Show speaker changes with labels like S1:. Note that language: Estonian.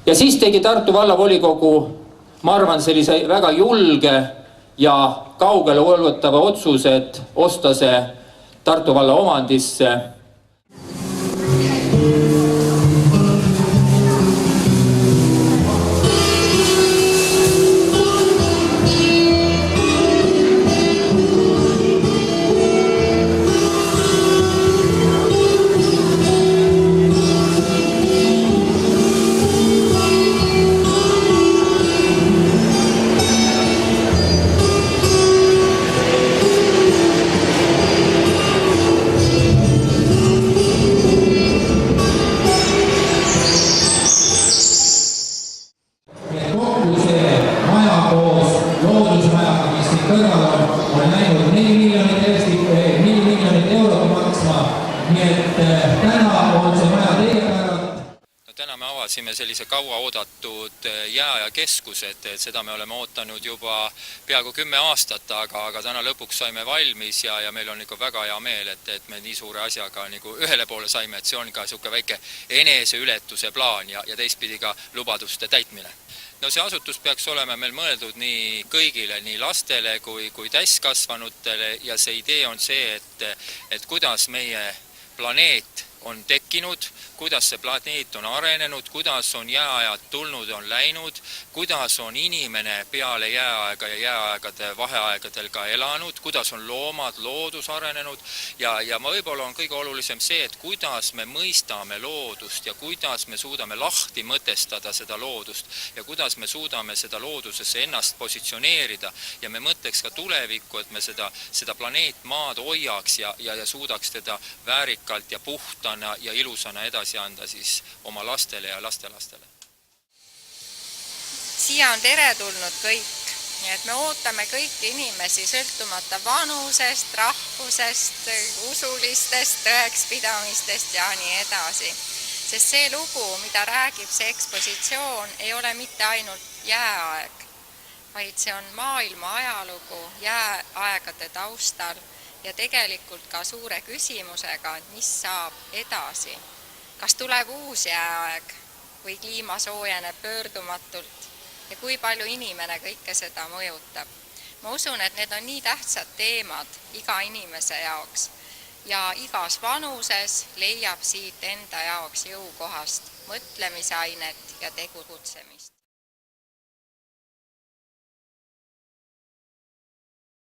S1: Ja siis tegi Tartu vallavolikogu, ma arvan, sellise väga julge ja kaugele ulatuva otsuse, et osta see Tartu valla omandisse.
S2: on läinud 4 miljonit eurot maksma, nii et täna on see maja teie päralt.
S3: Täna me avasime sellise kaua oodatud jääaja keskus, et seda me oleme ootanud juba peaaegu 10 aastat, aga täna lõpuks saime valmis ja meil on ikka väga hea meel, et me nii suure asjaga nagu ühele poole saime, et see on ka niisugune väike eneseületuse plaan ja teistpidi ka lubaduste täitmine. No see asutus peaks olema meil mõeldud nii kõigile, nii lastele kui täiskasvanutele ja see idee on see, et kuidas meie planeet on tekkinud, kuidas see planeet on arenenud, kuidas on jääajad tulnud, on läinud, kuidas on inimene peale jääaega ja jääaegade vaheaegadel ka elanud, kuidas on loomad, loodus arenenud ja võib-olla on kõige olulisem see, et kuidas me mõistame loodust ja kuidas me suudame lahti mõtestada seda loodust ja kuidas me suudame seda loodusesse ennast positsioneerida ja me mõtleks ka tulevikku, et me seda planeet maad hoiaks ja suudaks teda väärikalt ja puhtana ja ilusana edasi anda siis oma lastele ja lastelastele.
S4: Siia on teretulnud kõik, nii et me ootame kõiki inimesi sõltumata vanusest, rahvusest, usulistest, tõekspidamistest ja nii edasi. Sest see lugu, mida räägib see ekspositsioon, ei ole mitte ainult jääaeg, vaid see on maailma ajalugu jääaegade taustal ja tegelikult ka suure küsimusega, et mis saab edasi. Kas tuleb uus jääaeg või kliima soojeneb pöördumatult ja kui palju inimene kõike seda mõjutab. Ma usun, et need on nii tähtsad teemad iga inimese jaoks ja igas vanuses leiab siit enda jaoks jõukohast mõtlemisainet ja tegutsemist.